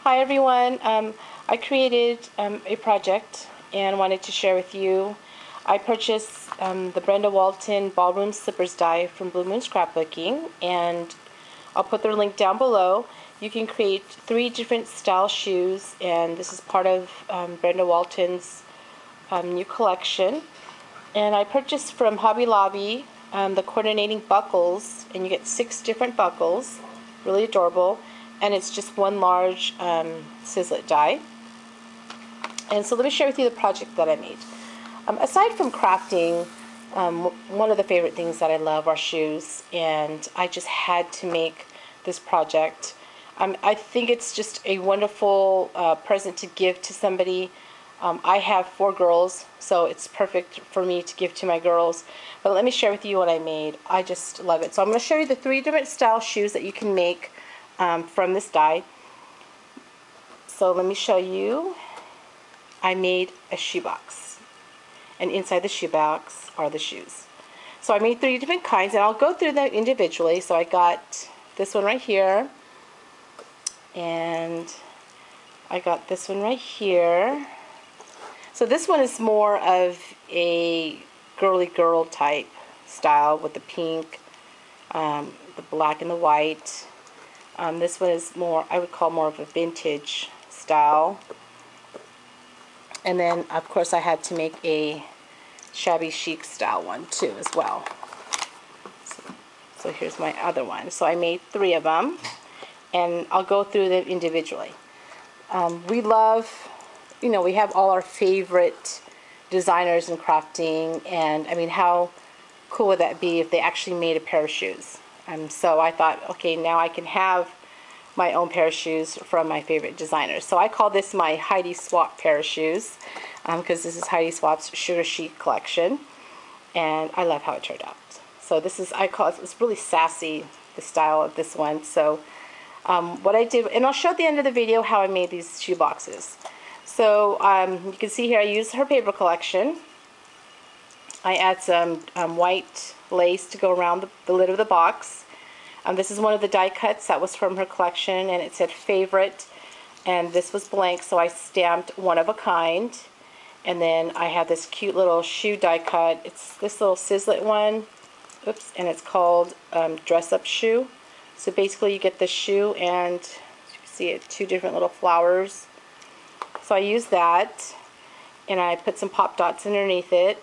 Hi everyone. I created a project and wanted to share with you. I purchased the Brenda Walton Ballroom Slippers die from BlueMoonScrapbooking, and I'll put their link down below. You can create 3 different style shoes, and this is part of Brenda Walton's new collection. And I purchased from Hobby Lobby the coordinating buckles, and you get 6 different buckles, really adorable. And it's just one large Sizzix die. And so let me share with you the project that I made. Aside from crafting, one of the favorite things that I love are shoes, and I just had to make this project. I think it's just a wonderful present to give to somebody. I have 4 girls, so it's perfect for me to give to my girls. But let me share with you what I made. I just love it. So I'm going to show you the 3 different style shoes that you can make from this die. So let me show you. I made a shoe box, and inside the shoe box are the shoes. So I made 3 different kinds, and I'll go through them individually. So I got this one right here, and I got this one right here. So this one is more of a girly girl type style with the pink, the black and the white. This one is more, I would call more of a vintage style. And then, of course, I had to make a shabby chic style one too as well. So here's my other one. So I made 3 of them, and I'll go through them individually. We love, we have all our favorite designers in crafting, and I mean, how cool would that be if they actually made a pair of shoes? So I thought, okay, now I can have my own pair of shoes from my favorite designers. So I call this my Heidi Swapp pair of shoes, because this is Heidi Swapp's Sugar Chic collection, and I love how it turned out. So this is, I call it, it's really sassy, the style of this one. So what I did, and I'll show at the end of the video how I made these shoe boxes. So you can see here I used her paper collection. I add some white lace to go around the lid of the box. This is one of the die cuts that was from her collection, and it said favorite, and this was blank, so I stamped one of a kind. And then I have this cute little shoe die cut. It's this little Sizzix one, oops, and it's called dress up shoe. So basically you get the shoe, and you can see it, 2 different little flowers. So I used that, and I put some pop dots underneath it.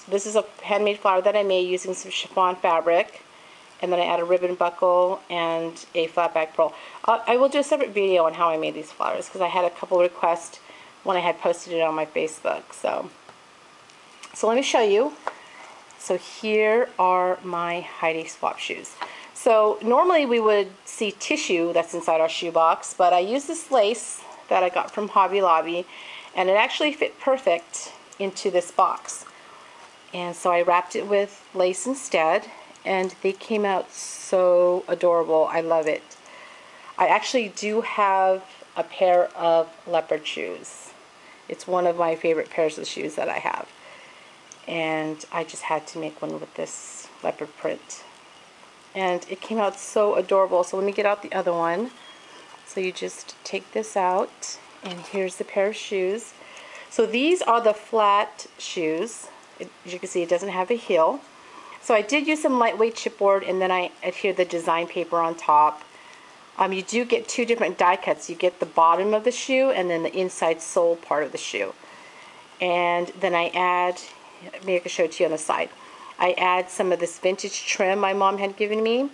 This is a handmade flower that I made using some chiffon fabric, and then I add a ribbon buckle and a flat back pearl. I will do a separate video on how I made these flowers, because I had a couple requests when I had posted it on my Facebook. So let me show you. So here are my Heidi Swapp shoes. So normally we would see tissue that's inside our shoe box, but I used this lace that I got from Hobby Lobby, and it actually fit perfect into this box. And so I wrapped it with lace instead, and they came out so adorable. I love it. I actually do have a pair of leopard shoes. It's one of my favorite pairs of shoes that I have, and I just had to make one with this leopard print, and it came out so adorable. So let me get out the other one. So you just take this out, and here's the pair of shoes. So these are the flat shoes. As you can see, it doesn't have a heel. So I did use some Light Weight Chipboard, and then I adhered the design paper on top. You do get 2 different die cuts. You get the bottom of the shoe and then the inside sole part of the shoe. And then I add, maybe I can show it to you on the side. I add some of this vintage trim my mom had given me,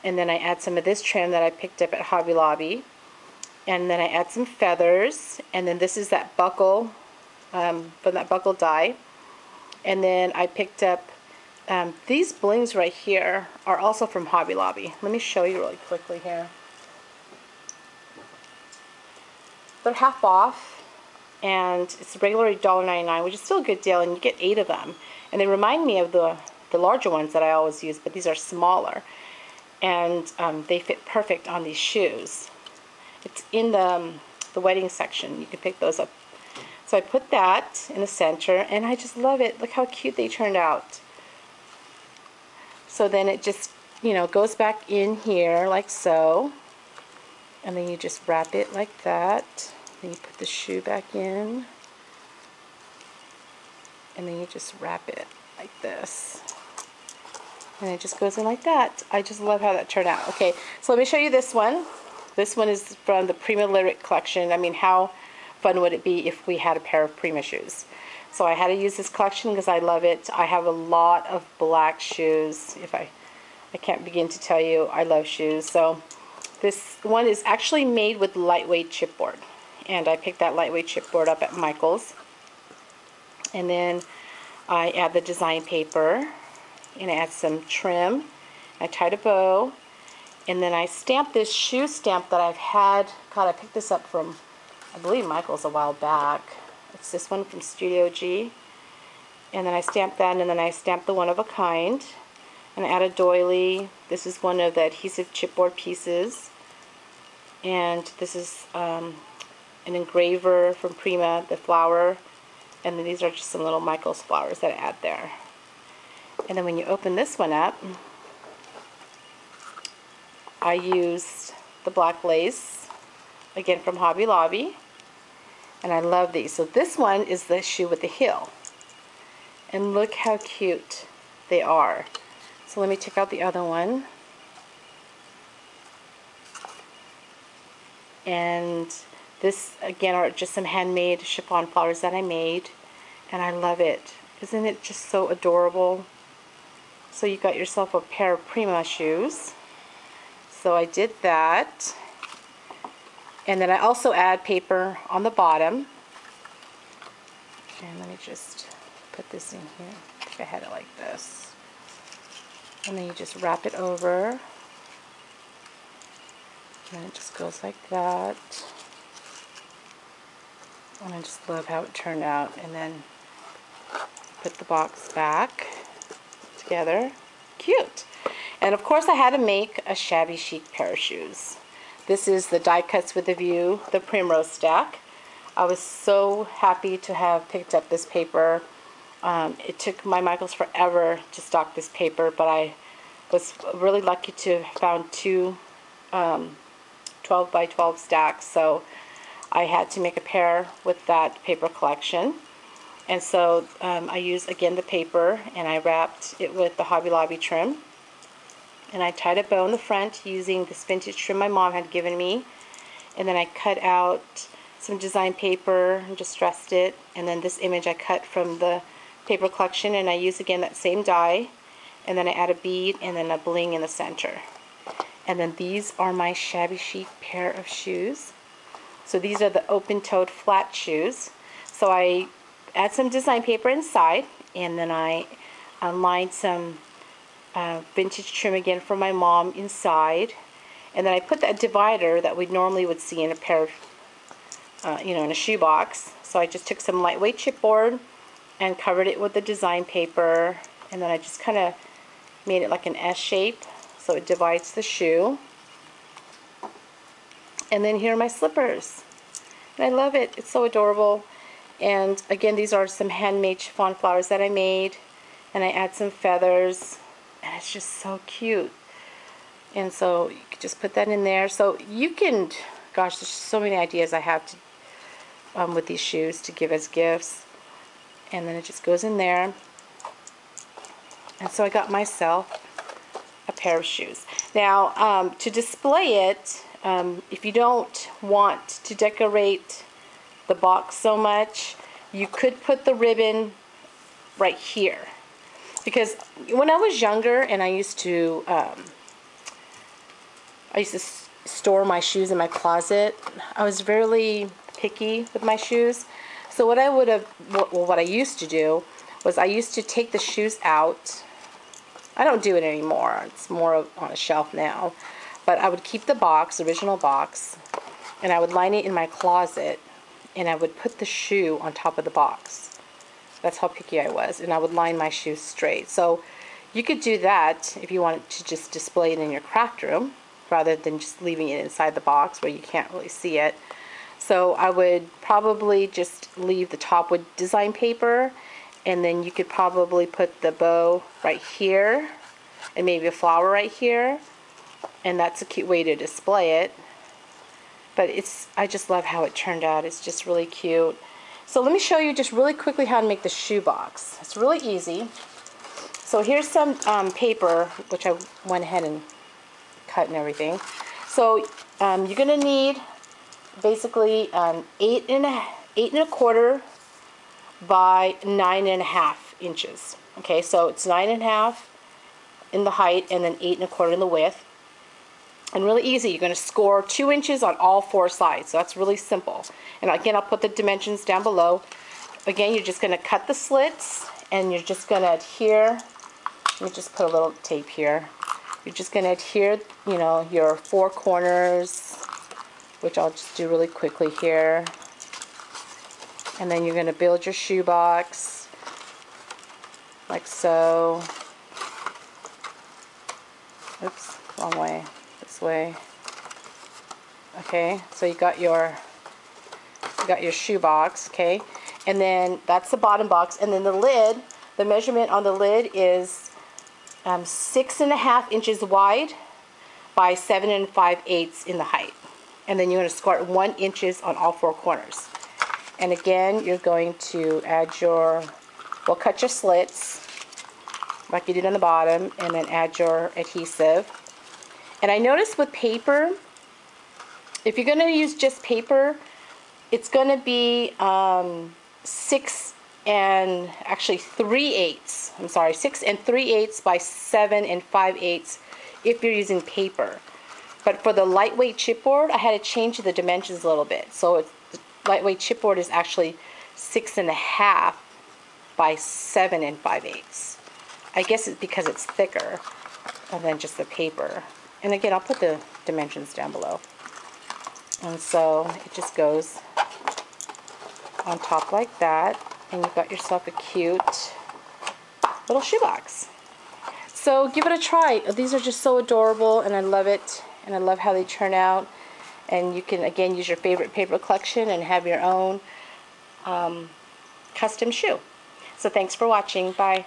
and then I add some of this trim that I picked up at Hobby Lobby, and then I add some feathers, and then this is that buckle from that buckle die. And then I picked up these blings right here are also from Hobby Lobby. Let me show you really quickly here. They're half off, and it's regularly $1.99, which is still a good deal, and you get 8 of them. And they remind me of the larger ones that I always use, but these are smaller, and they fit perfect on these shoes. It's in the wedding section. You can pick those up. So I put that in the center, and I just love it. Look how cute they turned out. So then it just, goes back in here like so. And then you just wrap it like that. Then you put the shoe back in. And then you just wrap it like this. And it just goes in like that. I just love how that turned out. Okay, so let me show you this one. This one is from the Prima Lyric collection. I mean, how fun would it be if we had a pair of Prima shoes? So I had to use this collection because I love it. I have a lot of black shoes. I can't begin to tell you, I love shoes. So this one is actually made with Light Weight Chipboard. And I picked that Light Weight Chipboard up at Michael's. And then I add the design paper, and I add some trim. I tied a bow, and then I stamp this shoe stamp that I've had. God, I picked this up from, I believe, Michael's a while back. It's this one from Studio G. And then I stamped that, and then I stamped the one of a kind. And I add a doily. This is one of the adhesive chipboard pieces. And this is an engraver from Prima, the flower. And then these are just some little Michael's flowers that I add there. And then when you open this one up, I used the black lace, again from Hobby Lobby. And I love these. So this one is the shoe with the heel. And look how cute they are. So let me check out the other one. And this, again, are just some handmade chiffon flowers that I made. And I love it. Isn't it just so adorable? So you got yourself a pair of Prima shoes. So I did that. And then I also add paper on the bottom. And let me just put this in here. I think I had it like this. And then you just wrap it over. And then it just goes like that. And I just love how it turned out. And then put the box back together. Cute. And of course I had to make a shabby chic pair of shoes. This is the Die Cuts with a View, the Primrose Stack. I was so happy to have picked up this paper. It took my Michaels forever to stock this paper, but I was really lucky to have found two 12 by 12 stacks. So I had to make a pair with that paper collection. And so I used, again, the paper, and I wrapped it with the Hobby Lobby trim. And I tied a bow in the front using this vintage trim my mom had given me. And then I cut out some design paper and just stressed it. And then this image I cut from the paper collection, and I use, again, that same die. And then I add a bead and then a bling in the center. And then these are my shabby chic pair of shoes. So these are the open-toed flat shoes. So I add some design paper inside, and then I lined some vintage trim again from my mom inside. And then I put that divider that we normally would see in a pair of, in a shoe box. So I just took some lightweight chipboard and covered it with the design paper. And then I just kind of made it like an S shape, so it divides the shoe. And then here are my slippers. And I love it. It's so adorable. And again, these are some handmade chiffon flowers that I made. And I add some feathers. And it's just so cute. And so you could just put that in there. So you can, gosh, there's so many ideas I have to, with these shoes to give as gifts. And then it just goes in there. And so I got myself a pair of shoes. Now, to display it, if you don't want to decorate the box so much, you could put the ribbon right here. Because when I was younger and I used to store my shoes in my closet, I was really picky with my shoes. So what I used to do was I used to take the shoes out. I don't do it anymore. It's more on a shelf now. But I would keep the box, original box, and I would line it in my closet, and I would put the shoe on top of the box. That's how picky I was, and I would line my shoes straight. So you could do that if you wanted to just display it in your craft room, rather than just leaving it inside the box where you can't really see it. So I would probably just leave the top with design paper, and then you could probably put the bow right here, and maybe a flower right here, and that's a cute way to display it. But I just love how it turned out. It's just really cute. So let me show you just really quickly how to make the shoe box. It's really easy. So here's some paper, which I went ahead and cut and everything. So you're going to need basically 8.25 by 9.5 inches. Okay, so it's 9.5 in the height and then 8.25 in the width. And really easy, you're going to score 2 inches on all 4 sides. So that's really simple. And again, I'll put the dimensions down below. Again, you're just going to cut the slits and you're just going to adhere. Let me just put a little tape here. You're just going to adhere, you know, your 4 corners, which I'll just do really quickly here. And then you're going to build your shoe box like so. Oops, wrong way. This way. Okay, so you got your shoe box, okay? And then that's the bottom box, and then the lid, the measurement on the lid is 6.5 inches wide by 7 5/8 in the height. And then you're going to score 1 inches on all 4 corners. And again, you're going to add cut your slits like you did on the bottom, and then add your adhesive. And I noticed with paper, if you're going to use just paper, it's going to be 6 3/8 by 7 5/8 if you're using paper. But for the lightweight chipboard, I had to change the dimensions a little bit. So the lightweight chipboard is actually 6.5 by 7 5/8. I guess it's because it's thicker than just the paper. And again, I'll put the dimensions down below. And so it just goes on top like that, and you've got yourself a cute little shoebox. So give it a try. These are just so adorable, and I love it, and I love how they turn out. And you can again use your favorite paper collection and have your own custom shoe. So thanks for watching. Bye.